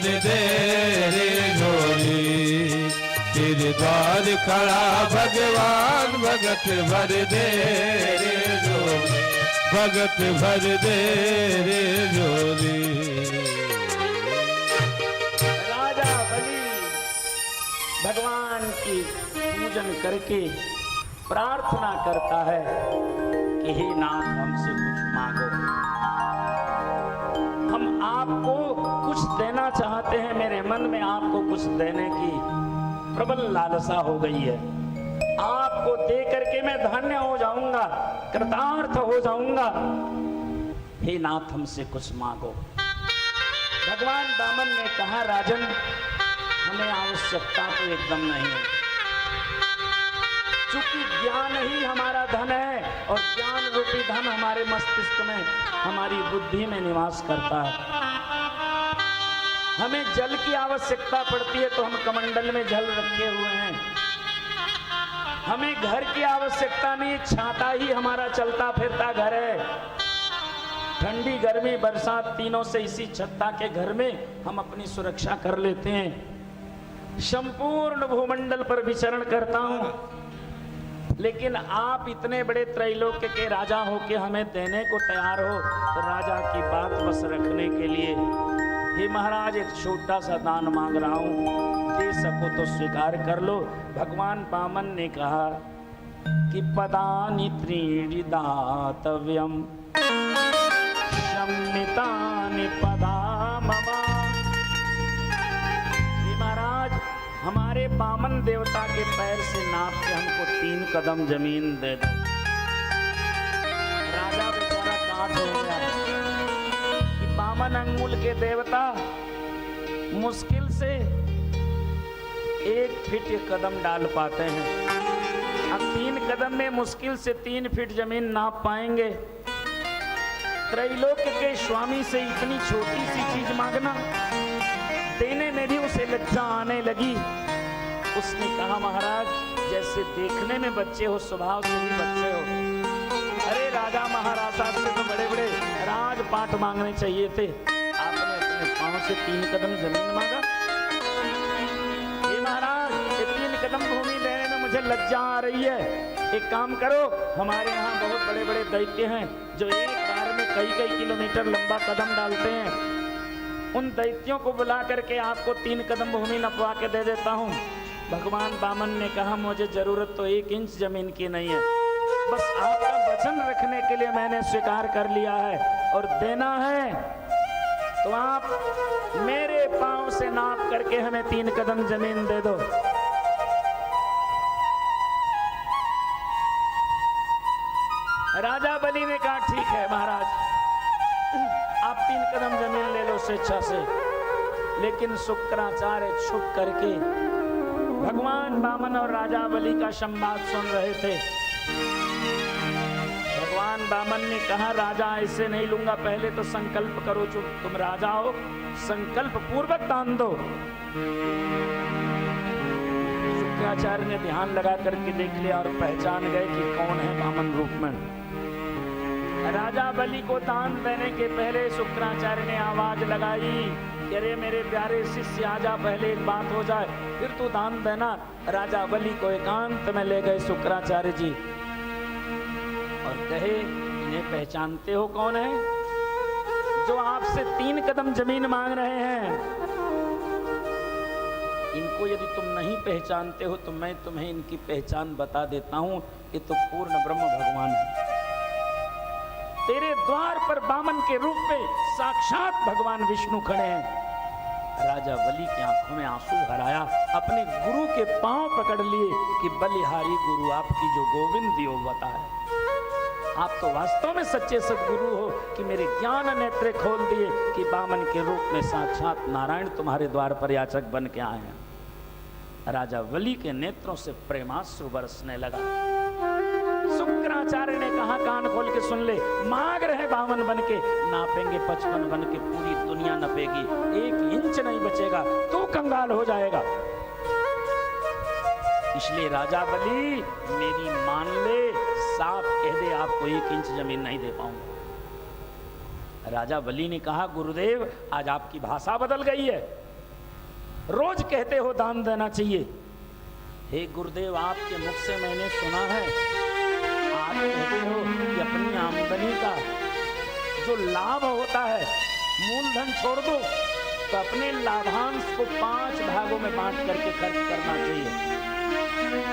दे रे झोली तेरे द्वार खड़ा भगवान भगत भर दे रे झोली भगत भर दे रे झोली। राजा बलि भगवान की पूजन करके प्रार्थना करता है कि हे नाथ हमसे कुछ मांगो, हम आपको कुछ देना चाहते हैं, मेरे मन में आपको कुछ देने की प्रबल लालसा हो गई है, आपको दे करके मैं धन्य हो जाऊंगा, कृतार्थ हो जाऊंगा, हे नाथ हमसे कुछ मांगो। भगवान वामन ने कहा राजन हमें आवश्यकता तो एकदम नहीं है, चूंकि ज्ञान ही हमारा धन है और ज्ञान रूपी धन हमारे मस्तिष्क में हमारी बुद्धि में निवास करता है। हमें जल की आवश्यकता पड़ती है तो हम कमंडल में जल रखे हुए हैं, हमें घर की आवश्यकता नहीं, छाता ही हमारा चलता फिरता घर है। ठंडी गर्मी बरसात तीनों से इसी छत्ता के घर में हम अपनी सुरक्षा कर लेते हैं। संपूर्ण भूमंडल पर विचरण करता हूं, लेकिन आप इतने बड़े त्रैलोक्य के राजा हो के हमें देने को तैयार हो, तो राजा की बात बस रखने के लिए हे महाराज एक छोटा सा दान मांग रहा हूं, दे सको तो स्वीकार कर लो। भगवान वामन ने कहा कि पदानि त्रीणि दातव्यम शम्मितानि पदा मम। महाराज हमारे वामन देवता के पैर से नाप के हमको 3 कदम जमीन दे दो। राजा बेचारा काट हो गया कि वामन अंगुल के देवता मुश्किल से 1 फीट कदम डाल पाते हैं, अब 3 कदम में मुश्किल से 3 फीट जमीन नाप पाएंगे। त्रैलोक्य के स्वामी से इतनी छोटी सी चीज मांगना, देने में भी उसे लज्जा आने लगी। उसने कहा महाराज जैसे देखने में बच्चे हो स्वभाव से भी बच्चे हो, अरे राजा महाराजा से तो बड़े बड़े राजपाट मांगने चाहिए थे, आपने अपने पांव से 3 कदम जमीन मांगा। ये महाराज ये 3 कदम भूमि देने में मुझे लज्जा आ रही है, एक काम करो हमारे यहाँ बहुत बड़े बड़े दैत्य हैं जो एक बार में कई किलोमीटर लंबा कदम डालते हैं, उन दैत्यों को बुला करके आपको 3 कदम भूमि नपवा के दे देता हूँ। भगवान वामन ने कहा मुझे जरूरत तो 1 इंच जमीन की नहीं है, बस आपका वचन रखने के लिए मैंने स्वीकार कर लिया है, और देना है तो आप मेरे पांव से नाप करके हमें 3 कदम जमीन दे दो। राजा बलि ने कहा ठीक है महाराज आप 3 कदम जमीन ले लो स्वेच्छा से, लेकिन शुक्राचार्य छुप करके भगवान वामन और राजा बलि का संवाद सुन रहे थे। भगवान वामन ने कहा राजा ऐसे नहीं लूंगा, पहले तो संकल्प करो, जो तुम राजा हो संकल्प पूर्वक दान दो। शुक्राचार्य ने ध्यान लगा करके देख लिया और पहचान गए कि कौन है वामन रूप में। राजा बलि को दान देने के पहले शुक्राचार्य ने आवाज लगाई, अरे मेरे प्यारे शिष्य आजा, पहले एक बात हो जाए फिर तू दान देना। राजा बलि को एकांत में ले गए शुक्राचार्य जी और कहे इन्हें पहचानते हो कौन है जो आपसे 3 कदम जमीन मांग रहे हैं? इनको यदि तुम नहीं पहचानते हो तो मैं तुम्हें इनकी पहचान बता देता हूं, ये तो पूर्ण ब्रह्म भगवान है। तेरे द्वार पर वामन के रूप में साक्षात भगवान विष्णु खड़े हैं। राजा बलि की आंखों में आंसू भराया, अपने गुरु के पांव पकड़ लिए कि बलिहारी गुरु आपकी जो गोविंद दियो बताए, आप तो वास्तव में सच्चे सदगुरु हो कि मेरे ज्ञान नेत्र खोल दिए कि वामन के रूप में साक्षात नारायण तुम्हारे द्वार पर याचक बन के आए हैं। राजा बलि के नेत्रों से प्रेमाश्रु बरसने लगा। शुक्राचार्य ने कहा कान खोल के सुन ले, मांग रहे वामन बन के, नापेंगे 55 बन के, पूरी दुनिया नपेगी, 1 इंच नहीं बचेगा, तू कंगाल हो जाएगा। इसलिए राजा बलि मेरी मान ले, साफ कह दे आपको 1 इंच जमीन नहीं दे पाऊंगा। राजा बलि ने कहा गुरुदेव आज आपकी भाषा बदल गई है, रोज कहते हो दान देना चाहिए। हे गुरुदेव, आपके मुख से मैंने सुना है, आप कहते हो कि अपनी आमदनी का जो लाभ होता है, मूलधन छोड़ दो तो अपने लाभांश को 5 भागों में बांट करके खर्च करना चाहिए।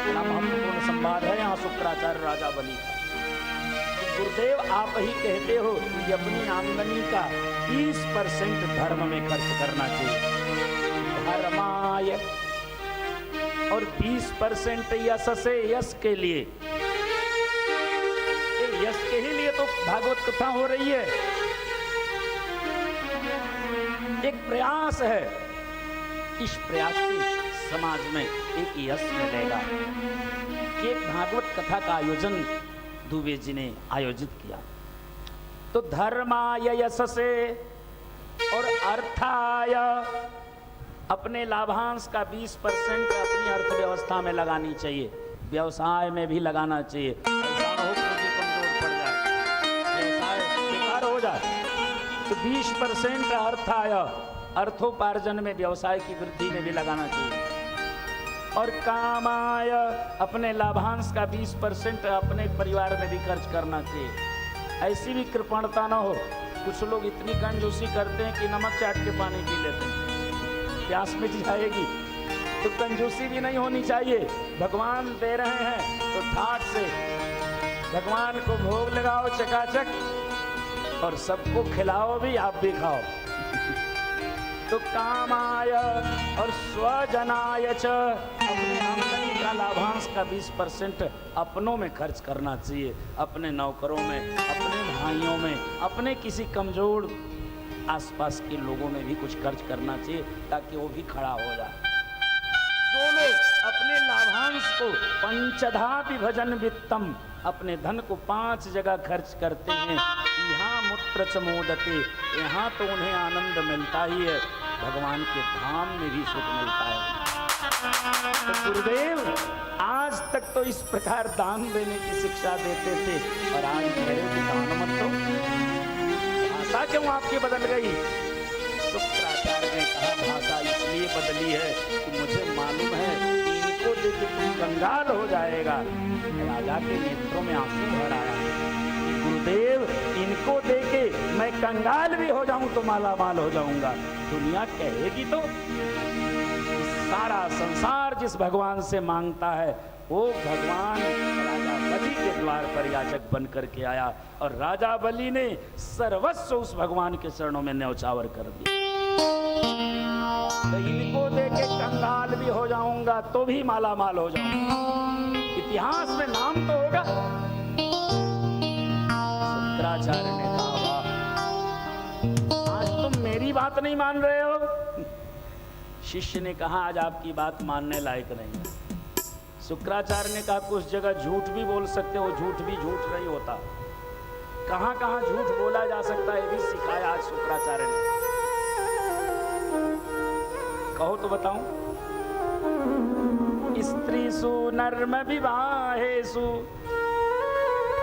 बड़ा महत्वपूर्ण संवाद है यहाँ शुक्राचार्य राजा बलि का। तो गुरुदेव, आप ही कहते हो कि अपनी आमदनी का 20% धर्म में खर्च करना चाहिए, धर्माय, और 20% यश से, यश के लिए। यश के ही लिए तो भागवत कथा हो रही है। एक प्रयास है, इस प्रयास से समाज में एक यश मिलेगा। एक भागवत कथा का आयोजन दुबे जी ने आयोजित किया। तो धर्माय, यश से, और अर्थाय, अपने लाभांश का 20% अपनी अर्थव्यवस्था में लगानी चाहिए, व्यवसाय में भी लगाना चाहिए। ऐसा न हो कि कमजोर पड़ जाए, व्यवसाय बेकार हो जाए। तो 20% अर्थाय, अर्थोपार्जन में, व्यवसाय की वृद्धि में भी लगाना चाहिए। और कामाय, अपने लाभांश का 20% अपने परिवार में भी खर्च करना चाहिए। ऐसी भी कृपणता न हो। कुछ लोग इतनी कंजूसी करते हैं कि नमक चाट के पानी पी लेते हैं, प्यास मिट जाएगी। तो कंजूसी भी नहीं होनी चाहिए। भगवान दे रहे हैं तो ठाठ से भगवान को भोग लगाओ चकाचक, और सबको खिलाओ भी, आप भी खाओ। तो कामाय और स्वजनाय च, अपने आमदनी का लाभांश का 20% अपनों में खर्च करना चाहिए, अपने नौकरों में, अपने भाइयों में, अपने किसी कमजोर आसपास के लोगों में भी कुछ खर्च करना चाहिए, ताकि वो भी खड़ा हो जाए। जो लोग अपने लाभांश को पंचधा विभजन वित्तम, अपने धन को 5 जगह खर्च करते हैं, यहाँ मूत्र च मोदते, यहाँ तो उन्हें आनंद मिलता ही है, भगवान के धाम में भी सुख मिलता है। तो गुरुदेव आज तक तो इस प्रकार दान देने की शिक्षा देते थे, और आज मेरे भी दान मत दो। भाषा क्यों आपकी बदल गई? शुक्राचार्य ने कहा, भाषा इसलिए बदली है कि मुझे मालूम है कि इनको देख के तुम कंगाल हो जाएगा। राजा के नेत्रों में आंसू भर आया। गुरुदेव, इनको देके मैं कंगाल भी हो जाऊं तो माला माल हो जाऊंगा। दुनिया कहेगी तो सारा संसार जिस भगवान से मांगता है, वो भगवान राजा बलि के द्वार पर याचक बन करके आया, और राजा बलि ने सर्वस्व उस भगवान के चरणों में न्यौछावर कर दिया। तो इनको देके कंगाल भी हो जाऊंगा तो भी माला माल हो जाऊंगा, इतिहास में नाम तो होगा। शुक्राचार्य ने कहा, आज तुम मेरी बात नहीं मान रहे हो। शिष्य ने कहा, आज आपकी बात मानने लायक नहीं है। शुक्राचार्य ने कहा, कुछ जगह झूठ भी बोल सकते हो, झूठ भी झूठ नहीं होता। कहां कहां झूठ बोला जा सकता है, ये भी सिखाया आज शुक्राचार्य ने। कहो तो बताऊं। स्त्रीसु नर्म विवाहेषु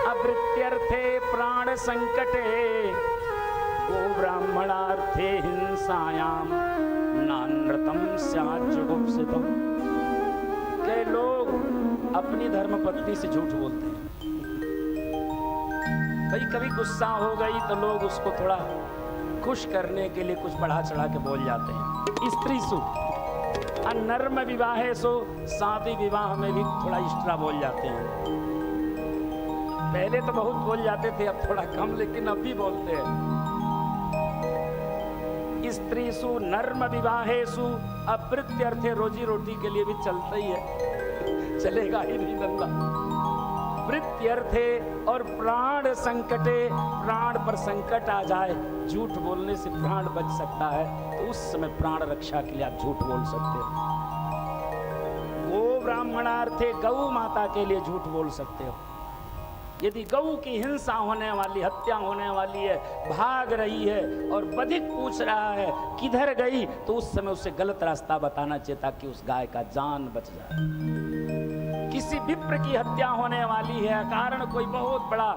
अवृत्यर्थे प्राण संकटे गो ब्राह्मणार्थे हिंसायाम नानृतम स्यात् जुगुप्सितम्। के लोग अपनी धर्मपत्नी से झूठ बोलते हैं। भाई कभी गुस्सा हो गई तो लोग उसको थोड़ा खुश करने के लिए कुछ बढ़ा चढ़ा के बोल जाते हैं। स्त्री सु नर्म विवाहे सो, शादी विवाह में भी थोड़ा एक्स्ट्रा बोल जाते हैं। पहले तो बहुत बोल जाते थे, अब थोड़ा कम, लेकिन अब भी बोलते हैं। स्त्रीसु नर्म विवाहेषु, अवृत्यर्थे, रोजी रोटी के लिए भी चलता ही है, चलेगा ही नहीं धंधा। वृत्यर्थे और प्राण संकटे, प्राण पर संकट आ जाए, झूठ बोलने से प्राण बच सकता है, तो उस समय प्राण रक्षा के लिए आप झूठ बोल सकते हो। गो ब्राह्मणार्थे, गौ माता के लिए झूठ बोल सकते हो। यदि गौ की हिंसा होने वाली, हत्या होने वाली है, भाग रही है और बधिक पूछ रहा है किधर गई, तो उस समय उसे गलत रास्ता बताना चाहिए ताकि उस गाय का जान बच जाए। किसी विप्र की हत्या होने वाली है, कारण कोई बहुत बड़ा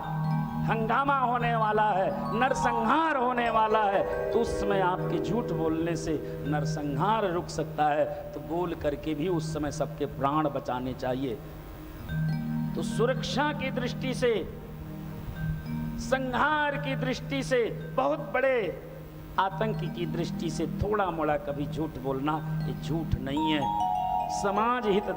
हंगामा होने वाला है, नरसंहार होने वाला है, तो उस समय आपके झूठ बोलने से नरसंहार रुक सकता है। तो बोल करके भी उस समय सबके प्राण बचाने चाहिए। तो सुरक्षा की दृष्टि से, संहार की दृष्टि से, बहुत बड़े आतंक की दृष्टि से थोड़ा मोड़ा कभी झूठ बोलना ये झूठ नहीं है। समाज हित